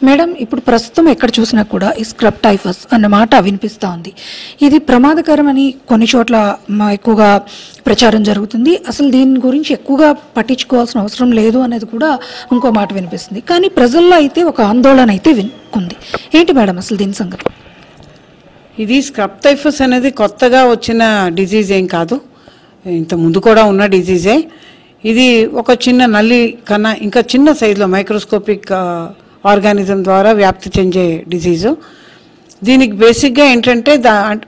Madam ఇప్పుడు ప్రస్తుతం ఎక్కడ చూసినా కూడా ఈ స్క్రబ్ టైఫస్ అన్న మాట వినిపిస్తూ ఉంది. ఇది ప్రమాదకరమని కొన్ని చోట్ల ఎక్కువగా ప్రచారం జరుగుతుంది. అసలు దీని గురించి ఎక్కువగా పట్టించుకోవాల్సిన అవసరం లేదు అనేది కూడా ఇంకో మాట వినిపిస్తుంది. కానీ ప్రజల్లో అయితే ఒక ఆందోళన అయితే ఉంది. ఏంటి మేడం అసలు దీని సంగతి? ఇది స్క్రబ్ టైఫస్ అనేది కొత్తగా వచ్చిన డిజీజ్ ఏం కాదు, ఇంత ముందు కూడా ఉన్న డిజీజే. ఇది ఒక చిన్న నల్లి కన్నా ఇంకా చిన్న సైజులో మైక్రోస్కోపిక్ ఆర్గానిజం ద్వారా వ్యాప్తి చెందే డిజీజు. దీనికి బేసిక్గా ఏంటంటే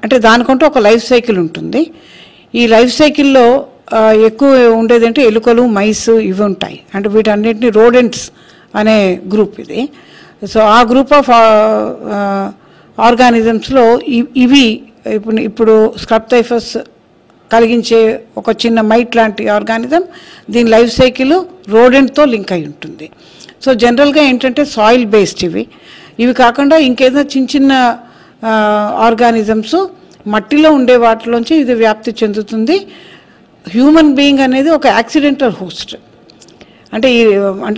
అంటే దానికంటూ ఒక లైఫ్ సైకిల్ ఉంటుంది. ఈ లైఫ్ సైకిల్లో ఎక్కువ ఉండేది అంటే ఎలుకలు, మైస్ ఇవి ఉంటాయి. అంటే వీటన్నిటిని రోడెంట్స్ అనే గ్రూప్ ఇది. సో ఆ గ్రూప్ ఆఫ్ ఆర్గానిజమ్స్లో ఇవి ఇప్పుడు స్క్రబ్ టైఫస్ కలిగించే ఒక చిన్న మైట్ లాంటి ఆర్గానిజం దీని లైఫ్ సైకిల్ రోడెంట్తో లింక్ అయి ఉంటుంది. సో జనరల్గా ఏంటంటే సాయిల్ బేస్డ్ ఇవి కాకుండా ఇంకేదైనా చిన్న చిన్న ఆర్గానిజమ్స్ మట్టిలో ఉండే వాటిలోంచి ఇది వ్యాప్తి చెందుతుంది. హ్యూమన్ బీయింగ్ అనేది ఒక యాక్సిడెంటల్ హోస్ట్. అంటే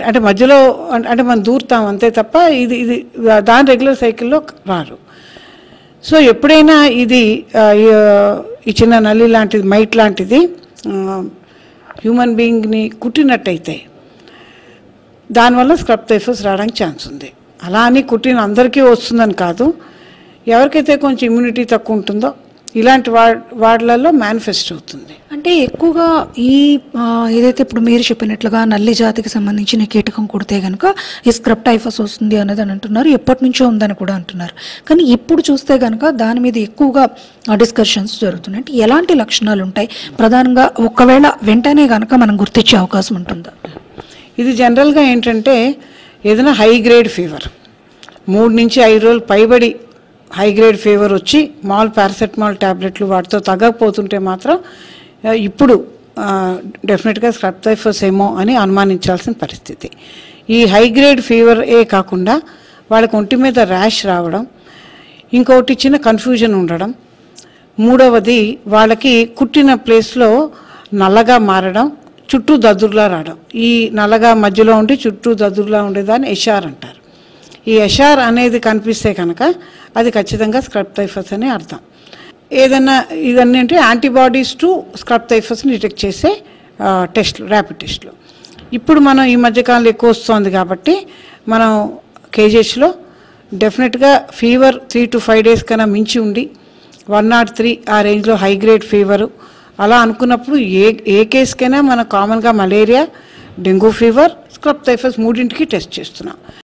అంటే మధ్యలో అంటే మనం దూరుతాం అంతే తప్ప ఇది దాని రెగ్యులర్ సైకిల్లో రారు. సో ఎప్పుడైనా ఇది ఈ చిన్న నల్లి లాంటిది, మైట్ లాంటిది హ్యూమన్ బీయింగ్ని కుట్టినట్టయితే దానివల్ల స్క్రబ్ టైఫస్ రావడానికి ఛాన్స్ ఉంది. అలా అని కుట్టిన అందరికీ వస్తుందని కాదు, ఎవరికైతే కొంచెం ఇమ్యూనిటీ తక్కువ ఉంటుందో ఇలాంటి వాటిలలో మేనిఫెస్ట్ అవుతుంది. అంటే ఎక్కువగా ఈ ఏదైతే ఇప్పుడు మీరు చెప్పినట్లుగా నల్లి జాతికి సంబంధించిన కీటకం కుడితే కనుక ఈ స్క్రబ్ టైఫస్ వస్తుంది అనేది అని అంటున్నారు. ఎప్పటి నుంచో ఉందని కూడా అంటున్నారు. కానీ ఇప్పుడు చూస్తే కనుక దాని మీద ఎక్కువగా డిస్కషన్స్ జరుగుతున్నాయి. అంటే ఎలాంటి లక్షణాలు ఉంటాయి ప్రధానంగా, ఒకవేళ వెంటనే కనుక మనం గుర్తించే అవకాశం ఉంటుందా? ఇది జనరల్గా ఏంటంటే ఏదైనా హై గ్రేడ్ ఫీవర్ 3 నుంచి 5 రోజులు పైబడి హై గ్రేడ్ ఫీవర్ వచ్చి మామూలు పారాసెటమాల్ ట్యాబ్లెట్లు వాటితో తగ్గకపోతుంటే మాత్రం ఇప్పుడు డెఫినెట్గా స్క్రబ్ టైఫస్ ఏమో అని అనుమానించాల్సిన పరిస్థితి. ఈ హై గ్రేడ్ ఫీవర్ కాకుండా వాళ్ళకి ఒంటి మీద ర్యాష్ రావడం, ఇంకొకటి చిన్న కన్ఫ్యూజన్ ఉండడం, మూడవది వాళ్ళకి కుట్టిన ప్లేస్లో నల్లగా మారడం, చుట్టూ దద్దుర్లా రావడం. ఈ నల్లగా మధ్యలో ఉండి చుట్టూ దద్దుర్లా ఉండేదాన్ని ఎషార్ అంటారు. ఈ ఎషార్ అనేది కనిపిస్తే కనుక అది ఖచ్చితంగా స్క్రబ్ టైఫస్ అని అర్థం. ఏదైనా ఇవన్నీ అంటే యాంటీబాడీస్ టు స్క్రబ్ టైఫస్ని డిటెక్ట్ చేసే టెస్ట్లు, ర్యాపిడ్ టెస్ట్లు. ఇప్పుడు మనం ఈ మధ్యకాలంలో ఎక్కువ వస్తుంది కాబట్టి మనం కేజెస్లో డెఫినెట్గా ఫీవర్ 3 to 5 days కన్నా మించి ఉండి 103 ఆ రేంజ్లో హై గ్రేడ్ ఫీవరు అలా అనుకున్నప్పుడు ఏ కేసుకైనా మనం కామన్గా malaria, dengue fever, scrub typhus 3టికి టెస్ట్ చేస్తున్నాం.